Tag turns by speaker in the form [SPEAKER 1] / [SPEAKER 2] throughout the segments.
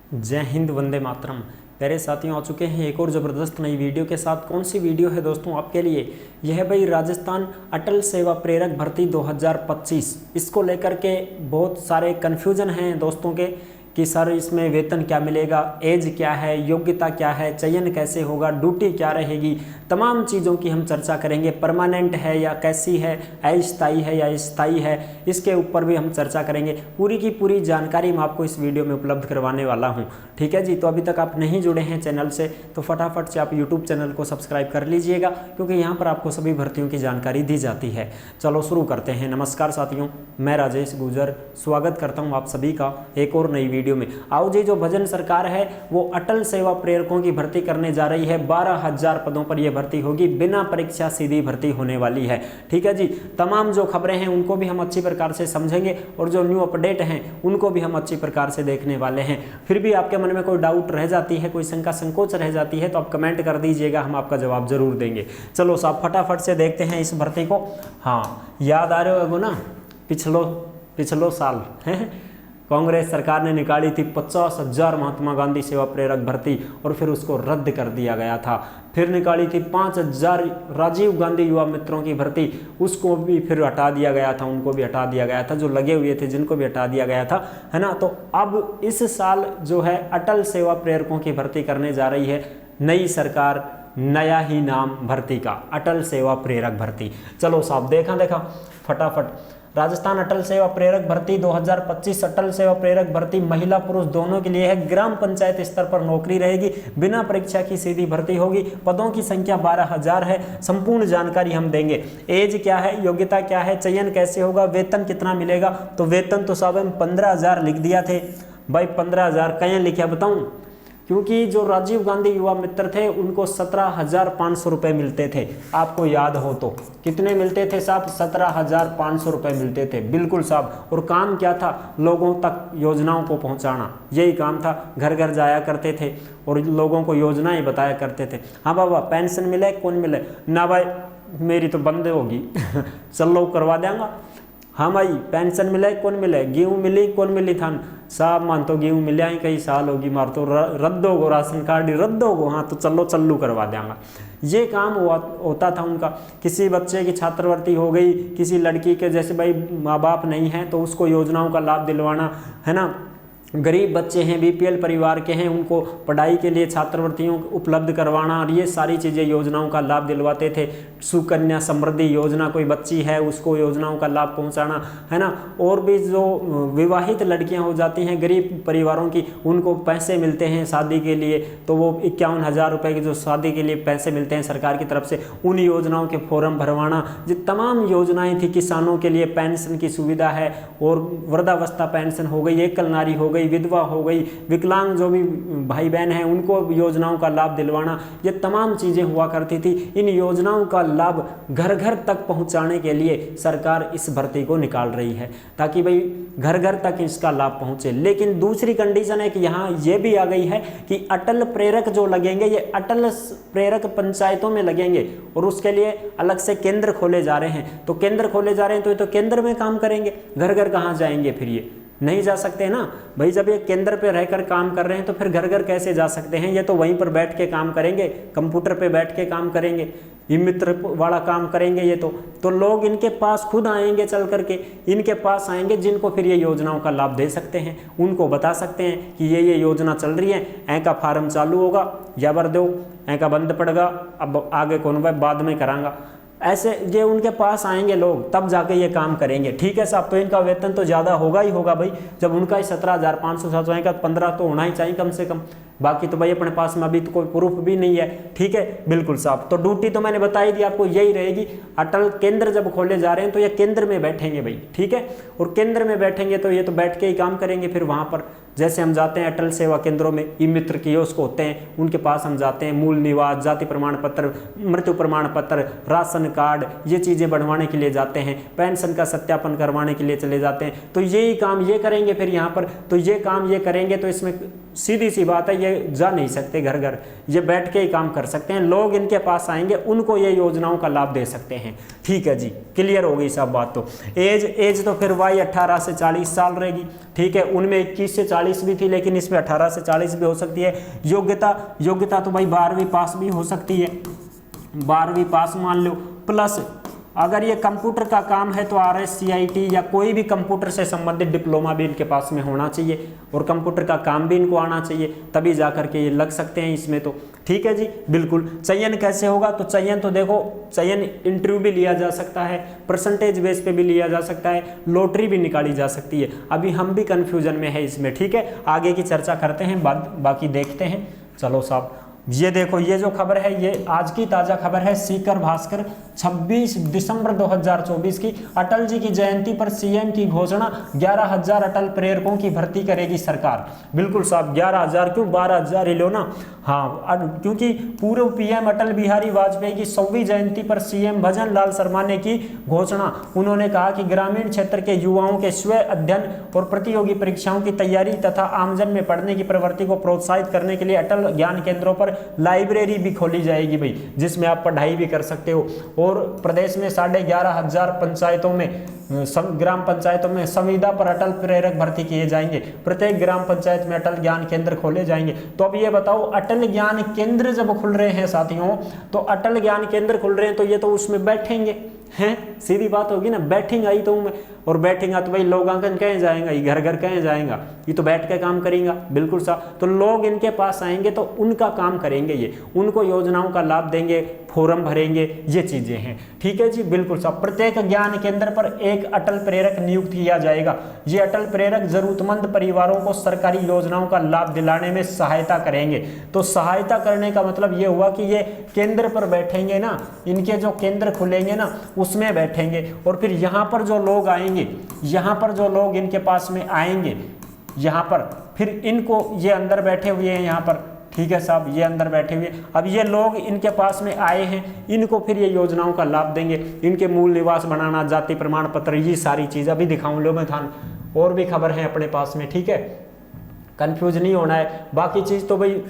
[SPEAKER 1] जय हिंद, वंदे मातरम। प्यारे साथियों, आ चुके हैं एक और ज़बरदस्त नई वीडियो के साथ। कौन सी वीडियो है दोस्तों आपके लिए? यह है भाई राजस्थान अटल सेवा प्रेरक भर्ती 2025। इसको लेकर के बहुत सारे कन्फ्यूजन हैं दोस्तों के कि सर इसमें वेतन क्या मिलेगा, एज क्या है, योग्यता क्या है, चयन कैसे होगा, ड्यूटी क्या रहेगी, तमाम चीज़ों की हम चर्चा करेंगे। परमानेंट है या कैसी है, अस्थायी है या स्थायी है, इसके ऊपर भी हम चर्चा करेंगे। पूरी की पूरी जानकारी मैं आपको इस वीडियो में उपलब्ध करवाने वाला हूं। ठीक है जी। तो अभी तक आप नहीं जुड़े हैं चैनल से तो फटाफट से आप यूट्यूब चैनल को सब्सक्राइब कर लीजिएगा, क्योंकि यहाँ पर आपको सभी भर्तियों की जानकारी दी जाती है। चलो शुरू करते हैं। नमस्कार साथियों, मैं राजेश गुजर स्वागत करता हूँ आप सभी का एक और नई वीडियो में। आओ जी, जो भजन सरकार है वो अटल सेवा प्रेरकों की भर्ती करने जा रही है। 12,000 पदों पर यह भर्ती होगी, बिना परीक्षा सीधी भर्ती होने वाली है। ठीक है जी। तमाम जो खबरें हैं उनको भी हम अच्छी प्रकार से समझेंगे और जो न्यू अपडेट हैं उनको भी हम अच्छी प्रकार से देखने वाले हैं। फिर भी आपके मन में कोई डाउट रह जाती है, कोई शंका संकोच रह जाती है तो आप कमेंट कर दीजिएगा, हम आपका जवाब जरूर देंगे। चलो साहब फटाफट से देखते हैं इस भर्ती को। हाँ, याद आ रहे हो ना, पिछलो साल कांग्रेस सरकार ने निकाली थी 50,000 महात्मा गांधी सेवा प्रेरक भर्ती और फिर उसको रद्द कर दिया गया था। फिर निकाली थी 5,000 राजीव गांधी युवा मित्रों की भर्ती, उसको भी फिर हटा दिया गया था, उनको भी हटा दिया गया था, जो लगे हुए थे जिनको भी हटा दिया गया था, है ना। तो अब इस साल जो है अटल सेवा प्रेरकों की भर्ती करने जा रही है नई सरकार, नया ही नाम भर्ती का, अटल सेवा प्रेरक भर्ती। चलो साहब देखा फटाफट। राजस्थान अटल सेवा प्रेरक भर्ती 2025 अटल सेवा प्रेरक भर्ती महिला पुरुष दोनों के लिए है। ग्राम पंचायत स्तर पर नौकरी रहेगी, बिना परीक्षा की सीधी भर्ती होगी। पदों की संख्या 12,000 है। संपूर्ण जानकारी हम देंगे। एज क्या है, योग्यता क्या है, चयन कैसे होगा, वेतन कितना मिलेगा। तो वेतन तो साहब हम 15,000 लिख दिया थे भाई। 15,000 कहीं लिखा बताऊं, क्योंकि जो राजीव गांधी युवा मित्र थे उनको 17,500 रुपये मिलते थे। आपको याद हो तो कितने मिलते थे साहब? 17,500 रुपये मिलते थे, बिल्कुल साहब। और काम क्या था? लोगों तक योजनाओं को पहुंचाना, यही काम था। घर घर जाया करते थे और लोगों को योजनाएं बताया करते थे। हाँ बाबा, पेंशन मिले कौन मिले ना भाई, मेरी तो बंद होगी चलो करवा देंगे। हाँ भाई, पेंशन मिले कौन मिले, गेहूँ मिली कौन मिली थान साहब, मान तो गेहूँ मिले ही कई साल होगी, मार तो रद्द होगो, राशन कार्ड रद्द होगो। हाँ तो चलो चल्लू करवा देंगे। ये काम होता था उनका। किसी बच्चे की छात्रवृत्ति हो गई, किसी लड़की के जैसे भाई माँ बाप नहीं हैं तो उसको योजनाओं का लाभ दिलवाना, है ना। गरीब बच्चे हैं, बीपीएल परिवार के हैं, उनको पढ़ाई के लिए छात्रवृत्तियों उपलब्ध करवाना, और ये सारी चीज़ें योजनाओं का लाभ दिलवाते थे। सुकन्या समृद्धि योजना, कोई बच्ची है उसको योजनाओं का लाभ पहुंचाना, है ना। और भी जो विवाहित लड़कियां हो जाती हैं गरीब परिवारों की, उनको पैसे मिलते हैं शादी के लिए, तो वो 51,000 रुपये की जो शादी के लिए पैसे मिलते हैं सरकार की तरफ से, उन योजनाओं के फॉर्म भरवाना। जो तमाम योजनाएँ थी, किसानों के लिए पेंशन की सुविधा है, और वृद्धावस्था पेंशन हो गई, एकल नारी हो गई, विधवा हो गई, विकलांग जो भी भाई बहन हैं उनको योजनाओं का लाभ दिलवाना, ये तमाम चीजें हुआ करती थी। इन योजनाओं का लाभ घर घर तक पहुंचाने के लिए सरकार इस भर्ती को निकाल रही है, ताकि भाई घर घर तक इसका लाभ पहुंचे। लेकिन दूसरी कंडीशन है कि यहाँ ये भी आ गई है कि अटल प्रेरक जो लगेंगे ये अटल प्रेरक पंचायतों में लगेंगे, और उसके लिए अलग से केंद्र खोले जा रहे हैं। तो केंद्र खोले जा रहे हैं तो ये तो केंद्र में काम करेंगे, घर घर कहाँ जाएंगे? फिर ये नहीं जा सकते ना भाई। जब ये केंद्र पे रहकर काम कर रहे हैं तो फिर घर घर कैसे जा सकते हैं? ये तो वहीं पर बैठ के काम करेंगे, कंप्यूटर पे बैठ के काम करेंगे, ये मित्र वाला काम करेंगे। ये तो लोग इनके पास खुद आएंगे, चल करके इनके पास आएंगे, जिनको फिर ये योजनाओं का लाभ दे सकते हैं। उनको बता सकते हैं कि ये योजना चल रही है, ऐ का फार्म चालू होगा या भर दो, ऐ का बंद पड़ेगा, अब आगे कौन भाई बाद में करांगा। ऐसे ये उनके पास आएंगे लोग, तब जाके ये काम करेंगे। ठीक है साहब। तो इनका वेतन तो ज़्यादा होगा ही होगा भाई, जब उनका ही 17,500 आएगा, 15 तो होना ही चाहिए कम से कम। बाकी तो भाई अपने पास में अभी तो कोई प्रूफ भी नहीं है। ठीक है, बिल्कुल साहब। तो ड्यूटी तो मैंने बताई दी आपको, यही रहेगी। अटल केंद्र जब खोले जा रहे हैं तो ये केंद्र में बैठेंगे भाई। ठीक है, और केंद्र में बैठेंगे तो ये तो बैठ के ही काम करेंगे। फिर वहाँ पर जैसे हम जाते हैं अटल सेवा केंद्रों में, ई मित्र कियोस्क होते हैं, उनके पास हम जाते हैं, मूल निवास, जाति प्रमाण पत्र, मृत्यु प्रमाण पत्र, राशन कार्ड, ये चीज़ें बनवाने के लिए जाते हैं, पेंशन का सत्यापन करवाने के लिए चले जाते हैं। तो यही काम ये करेंगे फिर यहाँ पर। तो ये काम ये करेंगे तो इसमें सीधी सी बात है, ये जा नहीं सकते घर घर, ये बैठ के ही काम कर सकते हैं। लोग इनके पास आएंगे, उनको ये योजनाओं का लाभ दे सकते हैं। ठीक है जी, क्लियर हो गई सब बात। तो एज तो फिर वही 18 से 40 साल रहेगी। ठीक है, उनमें 21 से 40 भी थी, लेकिन इसमें 18 से 40 भी हो सकती है। योग्यता तो भाई 12वीं पास भी हो सकती है, 12वीं पास मान लो, प्लस अगर ये कंप्यूटर का काम है तो RSCIT या कोई भी कंप्यूटर से संबंधित डिप्लोमा भी इनके पास में होना चाहिए, और कंप्यूटर का काम भी इनको आना चाहिए, तभी जा करके ये लग सकते हैं इसमें। तो ठीक है जी, बिल्कुल। चयन कैसे होगा? तो चयन तो देखो, चयन इंटरव्यू भी लिया जा सकता है, परसेंटेज बेस पे भी लिया जा सकता है, लॉटरी भी निकाली जा सकती है। अभी हम भी कन्फ्यूजन में है इसमें। ठीक है, आगे की चर्चा करते हैं, बाकी देखते हैं। चलो साहब, ये देखो, ये जो खबर है ये आज की ताज़ा खबर है, सीकर भास्कर 26 दिसंबर 2024 की। अटल जी की जयंती पर सीएम की घोषणा, 11,000 अटल प्रेरकों की भर्ती करेगी सरकार। बिल्कुल साहब, 11,000 क्यों, 12,000 ही लो ना। हाँ, क्योंकि पूर्व पीएम अटल बिहारी वाजपेयी की 100वीं जयंती पर सीएम भजन लाल शर्मा ने की घोषणा। उन्होंने कहा कि ग्रामीण क्षेत्र के युवाओं के स्व अध्ययन और प्रतियोगी परीक्षाओं की तैयारी तथा आमजन में पढ़ने की प्रवृत्ति को प्रोत्साहित करने के लिए अटल ज्ञान केंद्रों पर लाइब्रेरी भी खोली जाएगी भाई, जिसमें आप पढ़ाई भी कर सकते हो। और प्रदेश में 11,500 पंचायतों में, ग्राम पंचायतों में संविदा पर अटल प्रेरक भर्ती किए जाएंगे। प्रत्येक ग्राम पंचायत में अटल ज्ञान केंद्र खोले जाएंगे। तो अब ये बताओ, अटल ज्ञान केंद्र जब खुल रहे हैं साथियों, तो अटल ज्ञान केंद्र खुल रहे हैं तो ये तो उसमें बैठेंगे हैं, सीधी बात होगी ना, बैठेंगे ही तो मैं, और बैठेगा तो भाई लोगांकन कहीं जाएगा, ये घर घर कहीं जाएगा, ये तो बैठ के काम करेगा। बिल्कुल साहब, तो लोग इनके पास आएंगे तो उनका काम करेंगे, ये उनको योजनाओं का लाभ देंगे, फॉर्म भरेंगे, ये चीजें हैं। ठीक है जी, बिल्कुल साहब। प्रत्येक ज्ञान केंद्र पर एक अटल प्रेरक नियुक्त किया जाएगा। ये अटल प्रेरक जरूरतमंद परिवारों को सरकारी योजनाओं का लाभ दिलाने में सहायता करेंगे। तो सहायता करने का मतलब ये हुआ कि ये केंद्र पर बैठेंगे ना, इनके जो केंद्र खुलेंगे ना उसमें बैठेंगे, और फिर यहाँ पर जो लोग आएंगे, यहाँ पर जो लोग इनके पास में आएंगे, यहाँ पर फिर इनको, ये अंदर बैठे हुए हैं यहाँ पर, ठीक है साहब, ये अंदर बैठे हुए, अब ये लोग इनके पास में आए हैं, इनको फिर ये योजनाओं का लाभ देंगे। इनके मूल निवास बनाना, जाति प्रमाण पत्र, ये सारी चीज़ अभी दिखाऊं लो मैं थान, और भी खबर है अपने पास में। ठीक है, कंफ्यूज नहीं होना है, बाकी चीज़ तो भाई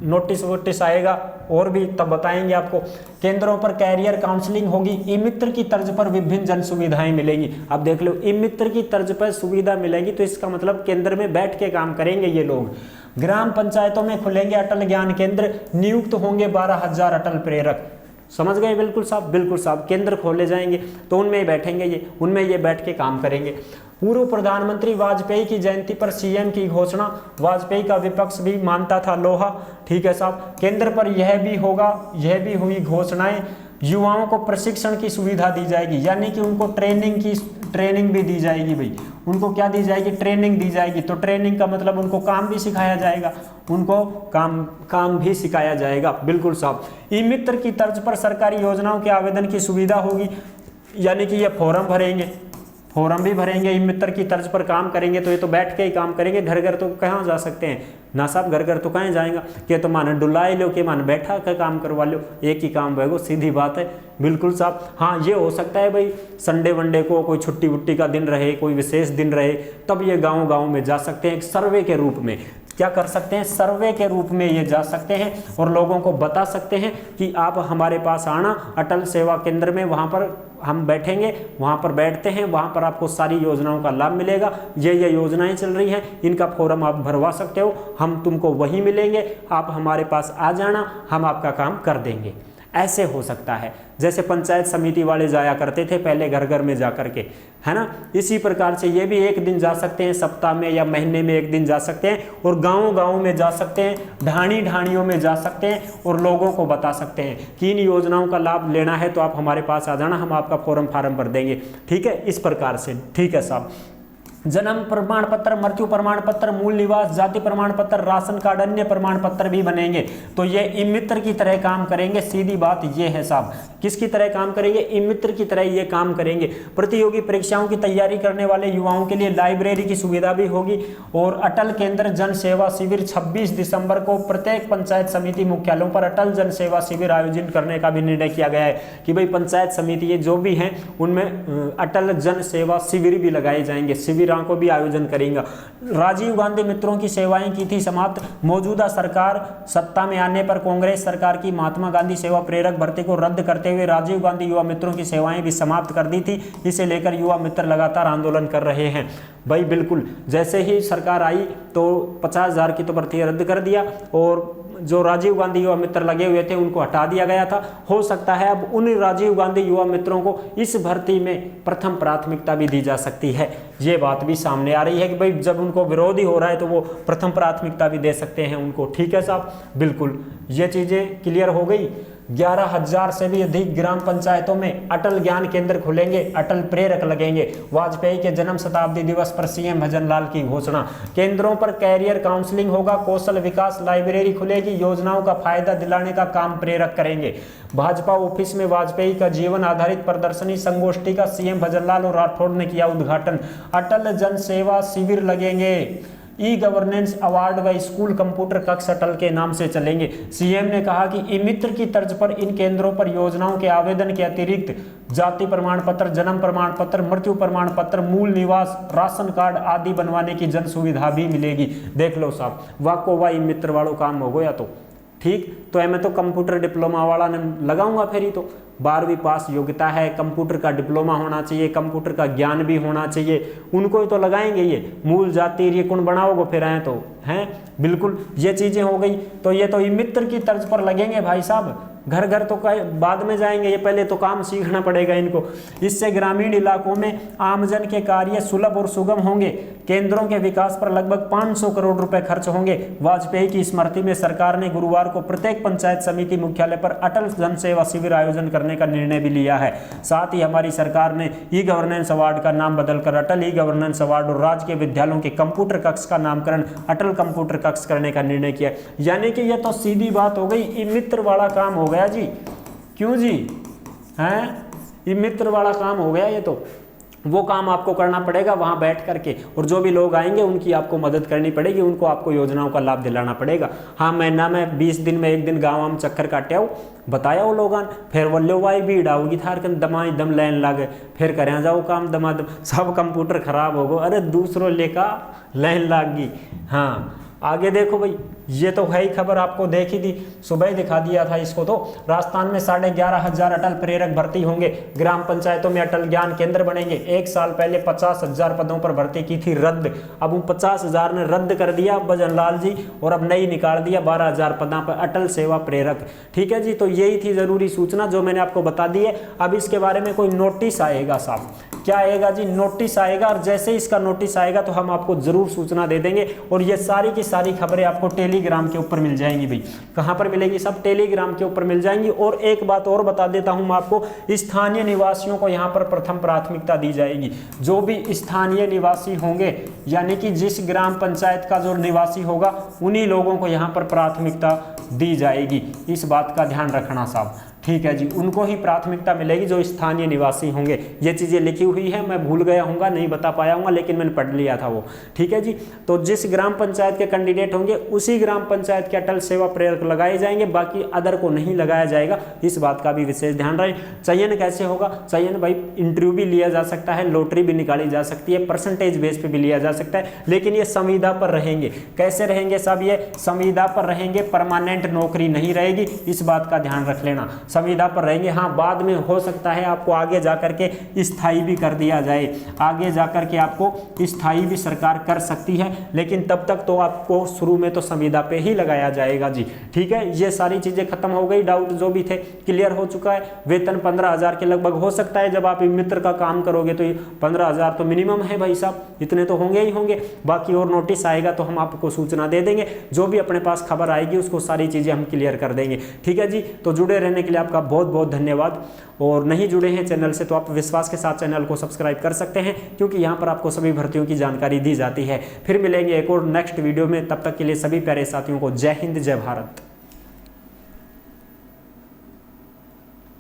[SPEAKER 1] नोटिस वोटिस आएगा और भी तब बताएंगे आपको। केंद्रों पर कैरियर काउंसलिंग होगी, ई मित्र की तर्ज पर विभिन्न जन सुविधाएं मिलेंगी। अब देख लो, ई मित्र की तर्ज पर सुविधा मिलेगी, तो इसका मतलब केंद्र में बैठ के काम करेंगे ये लोग। ग्राम पंचायतों में खुलेंगे अटल ज्ञान केंद्र, नियुक्त होंगे 12,000 अटल प्रेरक। समझ गए? बिल्कुल साहब, बिल्कुल साहब। केंद्र खोले जाएंगे तो उनमें ही बैठेंगे ये, उनमें ये बैठ के काम करेंगे। पूर्व प्रधानमंत्री वाजपेयी की जयंती पर सीएम की घोषणा, वाजपेयी का विपक्ष भी मानता था लोहा। ठीक है साहब, केंद्र पर यह भी होगा, यह भी हुई घोषणाएं। युवाओं को प्रशिक्षण की सुविधा दी जाएगी, यानी कि उनको ट्रेनिंग भी दी जाएगी भाई। उनको क्या दी जाएगी? ट्रेनिंग दी जाएगी। तो ट्रेनिंग का मतलब उनको काम भी सिखाया जाएगा, उनको काम भी सिखाया जाएगा। बिल्कुल साहब। ई मित्र की तर्ज पर सरकारी योजनाओं के आवेदन की सुविधा होगी, यानी कि ये फॉर्म भी भरेंगे, ई मित्र की तर्ज पर काम करेंगे, तो ये तो बैठ के ही काम करेंगे। घर घर तो कहाँ जा सकते हैं ना साहब, घर घर तो कहाँ जाएगा, कि तो मान डुलाई लो, कि मान बैठा कर काम करवा लो, एक ही काम रहेगा, सीधी बात है। बिल्कुल साहब। हाँ, ये हो सकता है भाई संडे वनडे को कोई छुट्टी वुट्टी का दिन रहे, कोई विशेष दिन रहे, तब ये गाँव में जा सकते हैं, एक सर्वे के रूप में। क्या कर सकते हैं? सर्वे के रूप में ये जा सकते हैं और लोगों को बता सकते हैं कि आप हमारे पास आना अटल सेवा केंद्र में, वहाँ पर हम बैठेंगे, वहाँ पर बैठते हैं, वहाँ पर आपको सारी योजनाओं का लाभ मिलेगा। ये योजनाएं चल रही हैं, इनका फॉर्म आप भरवा सकते हो, हम तुमको वहीं मिलेंगे, आप हमारे पास आ जाना, हम आपका काम कर देंगे। ऐसे हो सकता है, जैसे पंचायत समिति वाले जाया करते थे पहले घर घर में जा करके, है ना। इसी प्रकार से ये भी एक दिन जा सकते हैं, सप्ताह में या महीने में एक दिन जा सकते हैं, और गांव में जा सकते हैं, ढाणियों में जा सकते हैं, और लोगों को बता सकते हैं कि इन योजनाओं का लाभ लेना है तो आप हमारे पास आ जाना, हम आपका फॉर्म भर देंगे। ठीक है, इस प्रकार से। ठीक है साहब। जन्म प्रमाण पत्र, मृत्यु प्रमाण पत्र, मूल निवास, जाति प्रमाण पत्र, राशन कार्ड, अन्य प्रमाण पत्र भी बनेंगे। तो ये ई मित्र की तरह काम करेंगे, सीधी बात ये है साहब। किसकी तरह काम करेंगे? ई मित्र की तरह ये काम करेंगे। प्रतियोगी परीक्षाओं की तैयारी करने वाले युवाओं के लिए लाइब्रेरी की सुविधा भी होगी। और अटल केंद्र जन सेवा शिविर 26 दिसंबर को प्रत्येक पंचायत समिति मुख्यालयों पर अटल जन सेवा शिविर आयोजित करने का भी निर्णय किया गया है कि भाई पंचायत समिति ये जो भी हैं उनमें अटल जन सेवा शिविर भी लगाए जाएंगे, शिविर शिविरों को भी आयोजन करेगा। राजीव गांधी मित्रों की सेवाएं की थी समाप्त। मौजूदा सरकार सत्ता में आने पर कांग्रेस सरकार की महात्मा गांधी सेवा प्रेरक भर्ती को रद्द करते हुए राजीव गांधी युवा मित्रों की सेवाएं भी समाप्त कर दी थी। इसे लेकर युवा मित्र लगातार आंदोलन कर रहे हैं। भाई बिल्कुल, जैसे ही सरकार आई तो 50,000 की तो भर्ती रद्द कर दिया और जो राजीव गांधी युवा मित्र लगे हुए थे उनको हटा दिया गया था। हो सकता है अब उन राजीव गांधी युवा मित्रों को इस भर्ती में प्रथम प्राथमिकता भी दी जा सकती है। ये बात भी सामने आ रही है कि भाई जब उनको विरोध ही हो रहा है तो वो प्रथम प्राथमिकता भी दे सकते हैं उनको। ठीक है साहब, बिल्कुल ये चीजें क्लियर हो गई। 11,000 से भी अधिक ग्राम पंचायतों में अटल ज्ञान केंद्र खुलेंगे, अटल प्रेरक लगेंगे। वाजपेयी के जन्म शताब्दी दिवस पर सीएम भजनलाल की घोषणा। केंद्रों पर कैरियर काउंसलिंग होगा, कौशल विकास लाइब्रेरी खुलेगी, योजनाओं का फायदा दिलाने का काम प्रेरक करेंगे। भाजपा ऑफिस में वाजपेयी का जीवन आधारित प्रदर्शनी संगोष्ठी का सीएम भजनलाल और राठौड़ ने किया उद्घाटन। अटल जन सेवा शिविर लगेंगे। ई गवर्नेंस अवार्ड व स्कूल कंप्यूटर कक्ष अटल के नाम से चलेंगे। सीएम ने कहा कि ई मित्र की तर्ज पर इन केंद्रों पर योजनाओं के आवेदन के अतिरिक्त जाति प्रमाण पत्र, जन्म प्रमाण पत्र, मृत्यु प्रमाण पत्र, मूल निवास, राशन कार्ड आदि बनवाने की जन सुविधा भी मिलेगी। देख लो साहब, वाको वाई मित्र वालों काम हो गया तो ठीक। तो मैं तो कंप्यूटर डिप्लोमा वाला ने लगाऊंगा फिर ही तो 12वीं पास योग्यता है, कंप्यूटर का डिप्लोमा होना चाहिए, कंप्यूटर का ज्ञान भी होना चाहिए, उनको ही तो लगाएंगे। ये मूल जाति ये कौन बनाओगे फिर हैं तो हैं। बिल्कुल ये चीजें हो गई। तो ये तो मित्र की तर्ज पर लगेंगे भाई साहब। घर घर तो बाद में जाएंगे, ये पहले तो काम सीखना पड़ेगा इनको। इससे ग्रामीण इलाकों में आमजन के कार्य सुलभ और सुगम होंगे। केंद्रों के विकास पर लगभग 500 करोड़ रुपए खर्च होंगे। वाजपेयी की स्मृति में सरकार ने गुरुवार को प्रत्येक पंचायत समिति मुख्यालय पर अटल जन सेवा शिविर आयोजन करने का निर्णय भी लिया है। साथ ही हमारी सरकार ने ई गवर्नेंस अवार्ड का नाम बदलकर अटल ई गवर्नेंस अवार्ड और राज्य के विद्यालयों के कंप्यूटर कक्ष का नामकरण अटल कंप्यूटर कक्ष करने का निर्णय किया। यानी कि यह तो सीधी बात हो गई, ई मित्र वाला काम हो गया जी। क्यों जी हैं, ये मित्र वाला काम हो गया। ये तो वो काम आपको करना पड़ेगा वहां बैठ करके, और जो भी लोग आएंगे उनकी आपको मदद करनी पड़ेगी, उनको आपको योजनाओं का लाभ दिलाना पड़ेगा। हाँ महीना में 20 दिन में एक दिन गाँव में चक्कर काटे आओ, बताया वो लोग, फिर वल्लो वाई भीड़ आओगी थार कन दमाई दम लाइन लागे, फिर करें जाओ काम दमादम, सब कंप्यूटर खराब हो गो, अरे दूसरों लेका लाइन लाग गई। हाँ आगे देखो भाई, ये तो है ही खबर, आपको देखी थी, सुबह ही दिखा दिया था इसको। तो राजस्थान में 11,500 अटल प्रेरक भर्ती होंगे। ग्राम पंचायतों में अटल ज्ञान केंद्र बनेंगे। एक साल पहले 50,000 पदों पर भर्ती की थी रद्द, अब उन 50,000 ने रद्द कर दिया भजनलाल जी, और अब नई निकाल दिया 12,000 पदों पर अटल सेवा प्रेरक। ठीक है जी, तो यही थी जरूरी सूचना जो मैंने आपको बता दी है। अब इसके बारे में कोई नोटिस आएगा साहब, क्या आएगा जी, नोटिस आएगा, और जैसे इसका नोटिस आएगा तो हम आपको जरूर सूचना दे देंगे। और ये सारी की सारी खबरें आपको टेलीग्राम के ऊपर मिल जाएंगी भाई। कहां पर मिलेगी, सब टेलीग्राम के ऊपर मिल जाएंगी। और एक बात और बता देता हूं मैं आपको, स्थानीय निवासियों को यहां पर प्रथम प्राथमिकता दी जाएगी। जो भी स्थानीय निवासी होंगे, यानी कि जिस ग्राम पंचायत का जो निवासी होगा उन्हीं लोगों को यहां पर प्राथमिकता दी जाएगी। इस बात का ध्यान रखना साहब, ठीक है जी, उनको ही प्राथमिकता मिलेगी जो स्थानीय निवासी होंगे। ये चीज़ें लिखी हुई है, मैं भूल गया हूँगा, नहीं बता पाया हूँगा, लेकिन मैंने पढ़ लिया था वो। ठीक है जी, तो जिस ग्राम पंचायत के कैंडिडेट होंगे उसी ग्राम पंचायत के अटल सेवा प्रेरक लगाए जाएंगे, बाकी अदर को नहीं लगाया जाएगा। इस बात का भी विशेष ध्यान रहे। चयन कैसे होगा, चयन भाई इंटरव्यू भी लिया जा सकता है, लॉटरी भी निकाली जा सकती है, परसेंटेज बेस पे भी लिया जा सकता है, लेकिन ये संविदा पर रहेंगे। कैसे रहेंगे सब, ये संविदा पर रहेंगे, परमानेंट नौकरी नहीं रहेगी, इस बात का ध्यान रख लेना। संविदा पर रहेंगे। हाँ बाद में हो सकता है आपको आगे जाकर के स्थायी भी कर दिया जाए, आगे जाकर के आपको स्थायी भी सरकार कर सकती है, लेकिन तब तक तो आपको शुरू में तो संविदा पे ही लगाया जाएगा जी। ठीक है, ये सारी चीजें खत्म हो गई, डाउट जो भी थे क्लियर हो चुका है। वेतन 15,000 के लगभग हो सकता है, जब आप मित्र का काम करोगे तो 15,000 तो मिनिमम है भाई साहब, इतने तो होंगे ही होंगे। बाकी और नोटिस आएगा तो हम आपको सूचना दे देंगे, जो भी अपने पास खबर आएगी उसको सारी चीजें हम क्लियर कर देंगे। ठीक है जी, तो जुड़े रहने के लिए आपका बहुत बहुत धन्यवाद। और नहीं जुड़े हैं चैनल से तो आप विश्वास के साथ चैनल को सब्सक्राइब कर सकते हैं, क्योंकि यहाँ पर आपको सभी भर्तियों की जानकारी दी जाती है। फिर मिलेंगे एक और नेक्स्ट वीडियो में, तब तक के लिए सभी प्यारे साथियों को जय हिंद जय भारत।